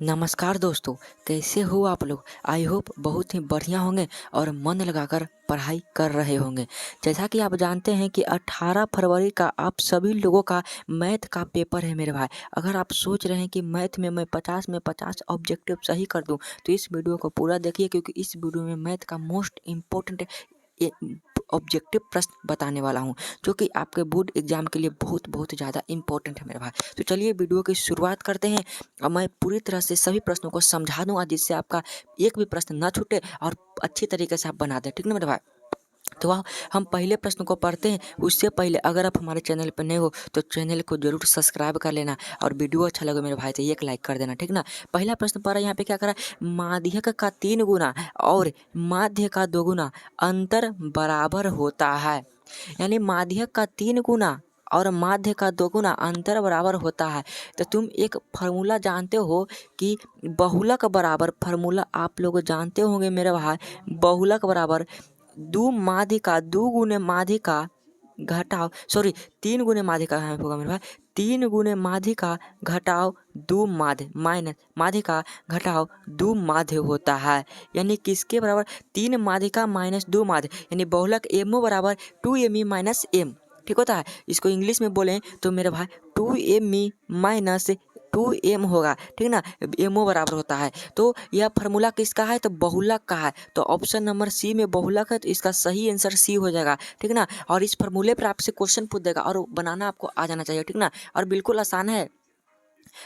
नमस्कार दोस्तों, कैसे हो आप लोग। आई होप बहुत ही बढ़िया होंगे और मन लगाकर पढ़ाई कर रहे होंगे। जैसा कि आप जानते हैं कि 18 फरवरी का आप सभी लोगों का मैथ का पेपर है मेरे भाई। अगर आप सोच रहे हैं कि मैथ में मैं 50 में 50 ऑब्जेक्टिव सही कर दूं, तो इस वीडियो को पूरा देखिए, क्योंकि इस वीडियो में मैथ का मोस्ट इम्पोर्टेंट ऑब्जेक्टिव प्रश्न बताने वाला हूं, जो कि आपके बोर्ड एग्जाम के लिए बहुत बहुत ज़्यादा इंपॉर्टेंट है मेरे भाई। तो चलिए वीडियो की शुरुआत करते हैं और मैं पूरी तरह से सभी प्रश्नों को समझा दूंगा, जिससे आपका एक भी प्रश्न ना छूटे और अच्छी तरीके से आप बना दें। ठीक ना मेरे भाई। तो हम पहले प्रश्न को पढ़ते हैं। उससे पहले अगर आप हमारे चैनल पर नए हो तो चैनल को जरूर सब्सक्राइब कर लेना, और वीडियो अच्छा लगे मेरे भाई तो एक लाइक कर देना। ठीक ना। पहला प्रश्न पढ़ा, यहाँ पे क्या करा, माध्यक का 3 गुना और माध्य का 2 गुना अंतर बराबर होता है। यानी माध्यक का 3 गुना और माध्य का 2 गुना अंतर बराबर होता है। तो तुम एक फार्मूला जानते हो कि बहुलक बराबर, फार्मूला आप लोग जानते होंगे मेरे भाई, बहुलक बराबर 2 माध्य का 2 गुने माध्य का घटाओ, सॉरी 3 गुने माध्य का होगा मेरे भाई, 3 गुने माध्य का घटाओ 2 माध्य माइनस माध्य का घटाओ 2 माध्य होता है। यानी किसके बराबर, 3 माध्य का माइनस 2 माध्य, यानी बहुलक एमओ बराबर 2me माइनस एम। ठीक होता है। इसको इंग्लिश में बोलें तो मेरे भाई 2me माइनस 2m होगा। ठीक ना। एमओ बराबर होता है। तो यह फार्मूला किसका है, तो बहुलक का है। तो ऑप्शन नंबर सी में बहुलक है, तो इसका सही आंसर सी हो जाएगा। ठीक ना। और इस फार्मूले पर आपसे क्वेश्चन पूछ देगा और बनाना आपको आ जाना चाहिए। ठीक ना। और बिल्कुल आसान है।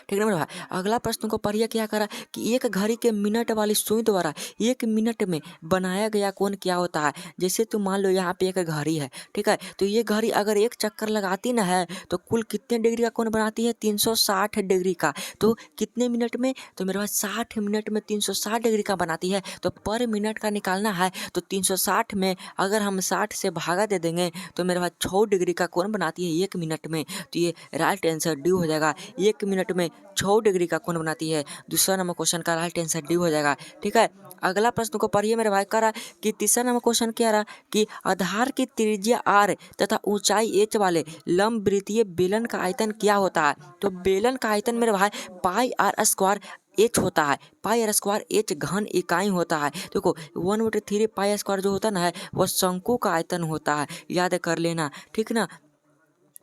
ठीक है मेरे भाई। अगला प्रश्न को पढ़िए, क्या करा कि एक घड़ी के मिनट वाली सुई द्वारा 1 मिनट में बनाया गया कोण क्या होता है। जैसे तुम मान लो यहाँ पे एक घड़ी है, ठीक है, तो ये घड़ी अगर एक चक्कर लगाती ना है तो कुल कितने डिग्री का कोण बनाती है, 360 डिग्री का। तो कितने मिनट में, तो मेरे पास 60 मिनट में 360 डिग्री का बनाती है। तो पर मिनट का निकालना है, तो 360 में अगर हम 60 से भागा दे देंगे तो मेरे पास 6 डिग्री का कोण बनाती है 1 मिनट में। तो ये राइट आंसर डी हो जाएगा। 1 मिनट में 6 डिग्री का कोण बनाती है। दूसरा नंबर क्वेश्चन का राइट आंसर डी हो जाएगा। ठीक है। अगला प्रश्न को पढ़िए मेरे भाई। करा कि तीसरा नंबर क्वेश्चन क्या रहा कि आधार की त्रिज्या r तथा ऊंचाई h वाले लंब वृत्तीय बेलन का आयतन क्या होता है। तो बेलन का आयतन मेरे भाई पाई आर स्क्वायर एच होता है। पाई आर स्क्वायर एच घन इकाई होता है। देखो 1/3 पाई स्क्वायर जो होता ना है वह शंकु का आयतन होता है, याद कर लेना। ठीक ना।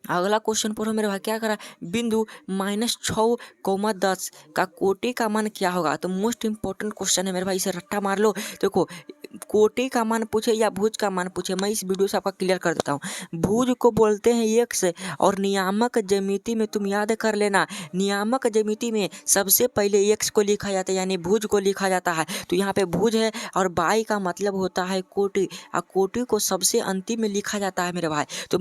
अगला क्वेश्चन पढ़ो मेरे भाई। क्या करा, बिंदु -6,10 का कोटि का मान क्या होगा। तो मोस्ट इंपॉर्टेंट क्वेश्चन है मेरे भाई, इसे रट्टा मार लो। देखो कोटि का मान पूछे या भुज का मान पूछे, मैं इस वीडियो से आपका क्लियर कर देता हूँ। भुज को बोलते हैं x, और नियामक ज्यामिति में तुम याद कर लेना, नियामक ज्यामिति में सबसे पहले x को लिखा जाता है, यानी भुज को लिखा जाता है। तो यहाँ पे भुज है और बाई का मतलब होता है कोटि, और कोटि को सबसे अंतिम में लिखा जाता है मेरे भाई। तो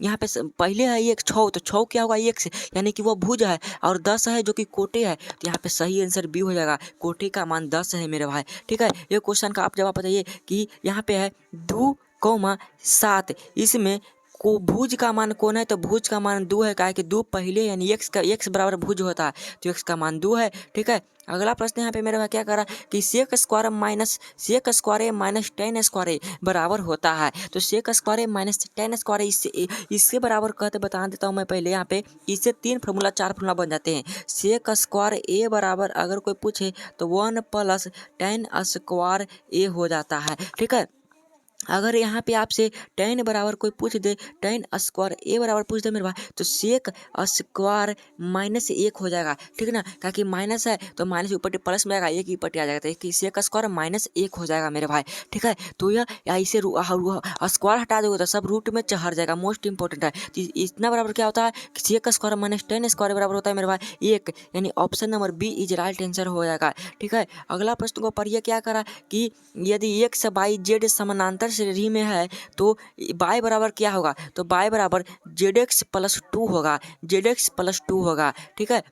यहाँ पे पहले है एक 6, तो 6 क्या होगा x, यानी कि वो भुज है, और 10 है जो कि कोटि है। तो यहाँ पे सही आंसर बी हो जाएगा, कोटि का मान 10 है मेरे भाई। ठीक है। ये क्वेश्चन का आप जवाब बताइए कि यहाँ पे है 2,7, इसमें को भुज का मान कौन है, तो भुज का मान 2 है। क्या है कि 2 पहले, यानी x बराबर भुज होता है, तो x का मान 2 है। ठीक है। अगला प्रश्न यहाँ पे मेरे भाई क्या करा कि sec square minus sec square minus ten square बराबर होता है। तो sec square minus ten square इससे बराबर कहते बता देता हूँ मैं पहले। यहाँ पे इससे 3 फार्मूला 4 फार्मूला बन जाते हैं। सेक स्क्वायर ए बराबर अगर कोई पूछे तो 1 + टेन स्क्वायर ए हो जाता है। ठीक है। अगर यहाँ पे आपसे टेन बराबर कोई पूछ दे, टेन स्क्वायर ए बराबर पूछ दे मेरे भाई, तो सेक स्क्वायर -1 हो जाएगा। ठीक है ना। क्या कि माइनस है तो माइनस ऊपर प्लस में आएगा, एक ही पट्टी आ जाएगा, तो सेक स्क्वायर -1 हो जाएगा मेरे भाई। ठीक है। तो यह या इसे स्क्वायर हटा दोगे तो सब रूट में चढ़ जाएगा, मोस्ट इंपॉर्टेंट है। तो इतना बराबर क्या होता है, sec square minus ten square बराबर होता है मेरे भाई 1, यानी option number B is right answer हो जाएगा। ठीक है। अगला प्रश्न को पढ़िए। क्या करा कि यदि x y z समानांतर श्रेणी में है तो y बराबर क्या होगा, तो y बराबर zx+2 होगा, zx+2 होगा। ठीक है।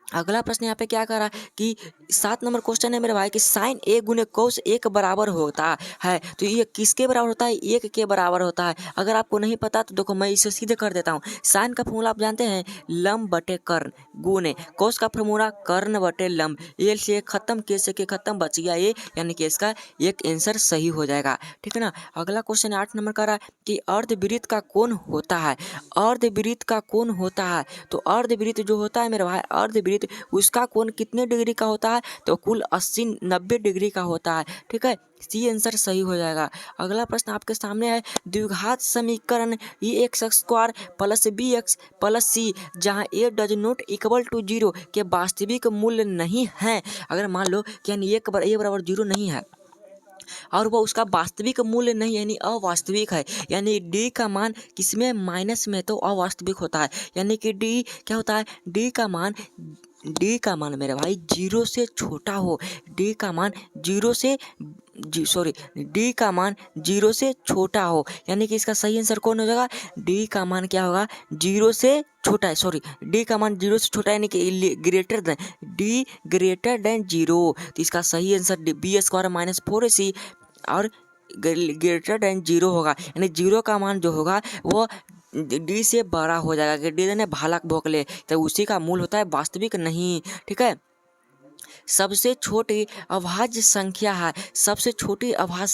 अगला प्रश्न यहाँ पे क्या करा कि 7 नंबर क्वेश्चन है मेरे भाई कि साइन ए गुने कोस 1 बराबर होता है। तो ये किसके बराबर होता है, 1 के बराबर होता है। अगर आपको नहीं पता तो देखो मैं इसे सीधे कर देता हूँ। साइन का फॉर्मूला आप जानते हैं, लंब बटे कर्ण गुने कोस का फॉर्मूला कर्ण बटे लंब। ए से खत्म, के से के खत्म, बच गया ए, यानी कि इसका एक आंसर सही हो जाएगा। ठीक है ना। अगला क्वेश्चन 8 नंबर का रहा कि अर्धवृत्त का कोण होता है। अर्धवृत्त का कोण होता है, तो अर्धवृत्त जो होता है मेरे भाई, अर्धवृत्त तो उसका कोण कितने डिग्री का होता है, तो कुल 80-90 डिग्री का होता है। ठीक है, सी आंसर सही हो जाएगा। अगला प्रश्न आपके सामने है, द्विघात समीकरण X square plus B X plus C जहाँ A does not equal to 0 के वास्तविक मूल्य नहीं है। अगर मान लो कि यानी ए बराबर 0 नहीं है और वो उसका वास्तविक मूल्य नहीं यानी अवास्तविक है, यानी डी का मान किसमें, माइनस में, तो अवास्तविक होता है। यानी कि डी क्या होता है, डी का मान मेरे भाई 0 से छोटा हो, डी का मान 0 से डी का मान 0 से छोटा हो, यानी कि इसका सही आंसर कौन हो जाएगा, डी का मान क्या होगा, 0 से छोटा है, डी का मान 0 से छोटा यानी कि ग्रेटर देन 0। तो इसका सही answer B square minus 4ac और ग्रेटर देन 0 होगा, यानी 0 का मान जो होगा वो डी से बड़ा हो जाएगा कि डी ने भालक भोंकले, तो उसी का मूल होता है, वास्तविक नहीं। ठीक है, सबसे छोटी अभाज्य संख्या है, सबसे छोटी अभाज्य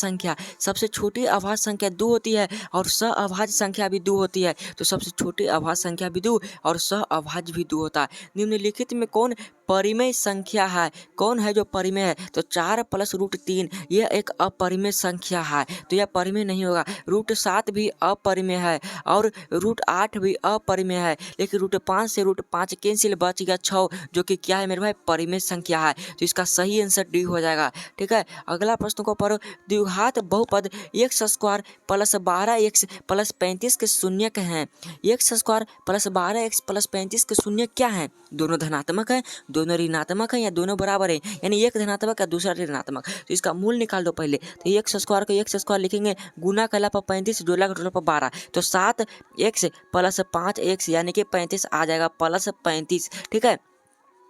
संख्या 2 होती है और सहअभाज्य संख्या भी 2 होती है। तो सबसे छोटी अभाज्य संख्या भी 2 और सहअभाज्य भी 2 होता है। निम्नलिखित में कौन परिमेय संख्या है, कौन है जो परिमेय है, तो 4 + √3 यह एक अपरिमेय संख्या है, तो यह परिमेय नहीं होगा। √7 भी अपरिमेय है और √8 भी अपरिमेय है, लेकिन √5 से √5 कैंसिल, बच गया 6 जो कि क्या है मेरे भाई, परिमेय संख्या है। तो इसका सही आंसर डी हो जाएगा। ठीक है, अगला प्रश्न को पढ़ो, द्विघात बहुपद x square plus 12x plus 35 के शून्यक हैं। X square plus 12x plus 35 के शून्यक क्या है, दोनों धनात्मक है, दोनों ऋणात्मक है या दोनों बराबर है, यानी एक धनात्मक या दूसरा ऋणात्मक। तो इसका मूल निकाल दो पहले, तो एक्स स्क्वायर को एक्स स्क्वायर लिखेंगे, गुना कला पर 35, जोड़ा का 12, तो 7x प्लस 5x यानी कि 35 आ जाएगा, प्लस 35। ठीक है,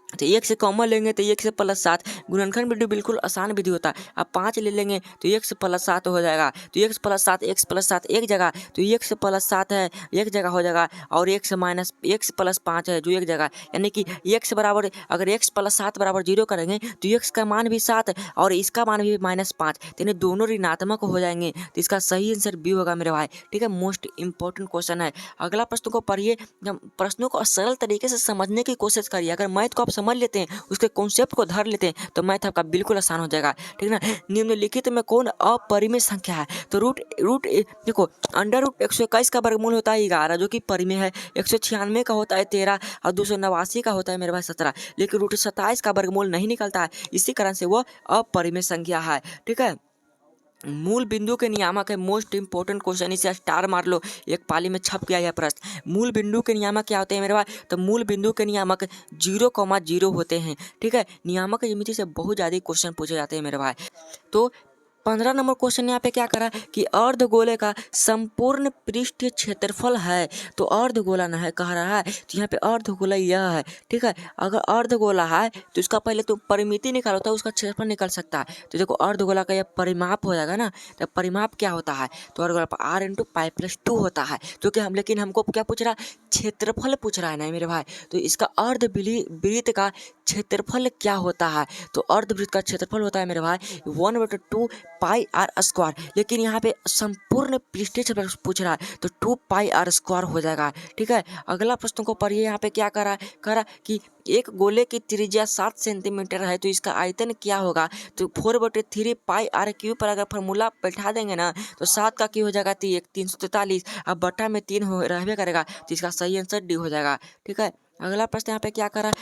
तो एक से कॉमन लेंगे तो एक से प्लस 7, गुणनखंड विधि बिल्कुल आसान विधि होता है। अब 5 ले लेंगे तो एक से प्लस 7 हो जाएगा, तो x प्लस 7 एक जगह, तो x प्लस 7 है एक जगह हो जाएगा, और x माइनस x प्लस 5 है जो एक जगह, यानी कि x बराबर, अगर x प्लस 7 बराबर 0 करेंगे तो x का मान भी 7 और इसका मान भी -5, यानी दोनों ऋणात्मक हो जाएंगे। तो इसका सही आंसर बी होगा मेरे भाई। ठीक है, मोस्ट इंपॉर्टेंट क्वेश्चन है। अगला प्रश्न को पढ़िए, प्रश्नों को सरल तरीके से समझने की कोशिश करिए। अगर मैथ को आप समझ लेते हैं, उसके कॉन्सेप्ट को धर लेते हैं, तो मैथ आपका बिल्कुल आसान हो जाएगा। ठीक है ना, निम्नलिखित में कौन अपरिमेय संख्या है, तो रूट देखो, √121 का वर्गमूल होता है 11 जो कि परिमेय है, 196 का होता है 13 और 289 का होता है मेरे भाई 17, लेकिन √27 का वर्गमूल नहीं निकलता है, इसी कारण से वह अपरिमेय संख्या है। ठीक है, मूल बिंदु के नियामक है, मोस्ट इंपोर्टेंट क्वेश्चन, इसे स्टार मार लो, एक पाली में छप गया यह प्रश्न। मूल बिंदु के नियामक क्या होते हैं मेरे भाई, तो मूल बिंदु के नियामक 0,0 होते हैं। ठीक है, नियामक ज्यामिति से बहुत ज़्यादा क्वेश्चन पूछे जाते हैं मेरे भाई। तो 15 नंबर क्वेश्चन यहाँ पे क्या करा कि अर्धगोले का संपूर्ण पृष्ठीय क्षेत्रफल है, तो अर्धगोला ना है कह रहा है, तो यहाँ पे अर्धगोला यह है। ठीक है, अगर अर्धगोला है तो इसका पहले तो परिमिति निकालो तो उसका क्षेत्रफल निकल सकता है। तो देखो अर्धगोला का यह परिमाप हो जाएगा ना, तो परिमाप क्या होता है, तो अर्धगोला पर r × π+2 होता है, तो क्या लेकिन हमको क्या पूछ रहा है, क्षेत्रफल पूछ रहा है ना मेरे भाई। तो इसका अर्धवृत्त का क्षेत्रफल क्या होता है, तो अर्धवृत्त का क्षेत्रफल होता है मेरे भाई 1/2 πr², लेकिन यहाँ पे संपूर्ण पृष्ठीय क्षेत्रफल पूछ रहा है तो 2 πr² हो जाएगा। ठीक है, अगला प्रश्न को पढ़िए, यहाँ पे क्या करा कि एक गोले की त्रिज्या 7 सेंटीमीटर है, तो इसका आयतन क्या होगा, तो 4/3 πr³ पर अगर फॉर्मूला बैठा देंगे ना तो 7 का क्यों हो जाएगा 343, अब बटा में 3 हो रहबे करेगा, तो इसका सही आंसर डी हो जाएगा। ठीक है, अगला प्रश्न यहाँ पे क्या करा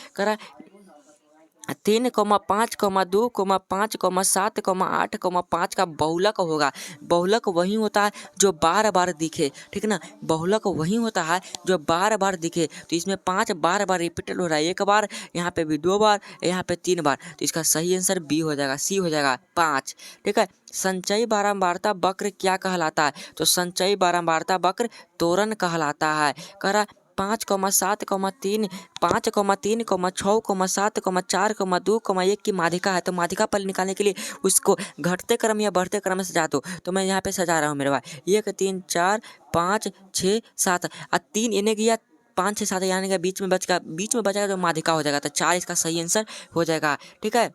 3, 5, 2, 5, 7, 8, 5 का बहुलक होगा। बहुलक वही होता है जो बार बार दिखे। ठीक है ना, बहुलक वही होता है जो बार बार दिखे, तो इसमें 5 बार बार रिपीटेड हो रहा है, एक बार, यहाँ पे भी 2 बार, यहाँ पे 3 बार, तो इसका सही आंसर बी हो जाएगा, सी हो जाएगा 5। ठीक है, संचयी बारंबारता वक्र क्या कहलाता है, तो संचयी बारंबारता वक्र त्वरण कहलाता है। करा 5, 7, 3, 5, 3, 6, 7, 4, 2, 1 की माध्यिका है, तो माध्यिका पल निकालने के लिए उसको घटते क्रम या बढ़ते क्रम में सजा दो, तो मैं यहाँ पे सजा रहा हूँ मेरे भाई 1, 3, 4, 5, 6, 7 और 3 इन्हें गया 5, 6, 7 यानी कि बीच में बचेगा जो माध्यिका हो जाएगा, तो 4 इसका सही आंसर हो जाएगा। ठीक है,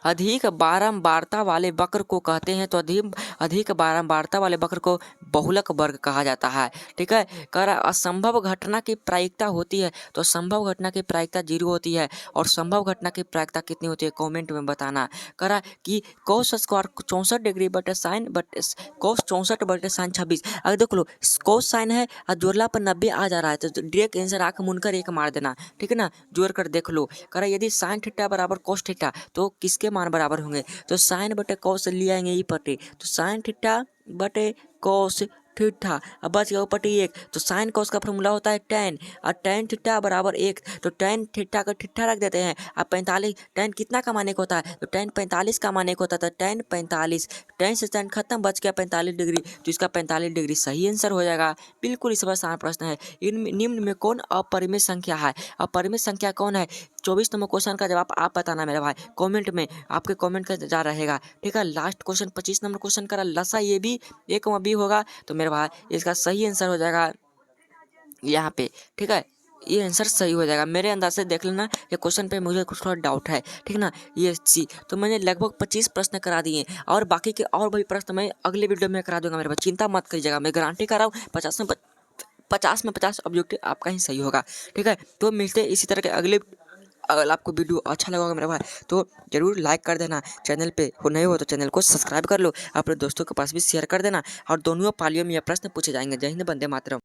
अधिक बारंबारता वाले वक्र को कहते हैं, तो अधिक अधिक बारंबारता वाले वक्र को बहुलक वर्ग कहा जाता है। ठीक है। कह रहा असंभव घटना की प्रायिकता होती है, तो संभव घटना की प्रायिकता 0 होती है और संभव घटना की प्रायिकता कितनी होती है कमेंट में बताना। कह रहा कि cos स्क्वायर 64 डिग्री बटे साइन बटे cos 64 बटे साइन 26। अगर देख लो cos साइन है और जोड़ला पर 90 आ जा रहा है, तो डायरेक्ट आंसर आंख मुनकर 1 मार देना। ठीक है ना, जोड़ कर देख लो। कह रहा यदि साइन थीटा बराबर cos थीटा तो किसके मान बराबर होंगे, तो साइन बटे कॉस ले आएंगे ई पटे, तो साइन थीटा बटे कॉस थीटा। अब बच गया ऊपर 1, तो साइन कॉस का फॉर्मूला होता है tan और tan थीटा बराबर 1, तो tan थीटा का थीटा रख देते हैं। अब 45 tan कितना का माने का होता है, तो tan 45 का माने का होता है, तो tan 45, tan से tan खत्म, बच गया 45 डिग्री, तो इसका 45 डिग्री सही आंसर हो जाएगा। बिल्कुल इस बार आसान प्रश्न है। इन निम्न में कौन अपरिमेय संख्या है, अपरिमेय संख्या कौन है। 24 नंबर क्वेश्चन का जवाब आप बताना मेरे भाई, कमेंट में आपके कमेंट का जा रहेगा। ठीक है। लास्ट क्वेश्चन 25 नंबर क्वेश्चन का लसा ये भी एक बी होगा, तो मेरे भाई इसका सही आंसर हो जाएगा यहाँ पे। ठीक है, ये आंसर सही हो जाएगा। मेरे अंदाज से देख लेना, ये क्वेश्चन पे मुझे कुछ थोड़ा डाउट है। ठीक ना, ये सी तो मैंने लगभग 25 प्रश्न करा दिए और बाकी के और भी प्रश्न मैं अगले वीडियो में करा दूंगा मेरे भाई, चिंता मत करिएगा। मैं गारंटी कर रहा हूँ 50 में 50 ऑब्जेक्टिव आपका ही सही होगा। ठीक है, तो मिलते हैं इसी तरह के अगले। अगर आपको वीडियो अच्छा लगा होगा मेरा भाई तो जरूर लाइक कर देना, चैनल पे हो नए हो तो चैनल को सब्सक्राइब कर लो, अपने दोस्तों के पास भी शेयर कर देना और दोनों पालियों में यह प्रश्न पूछे जाएंगे। जय हिंद, वंदे मातरम।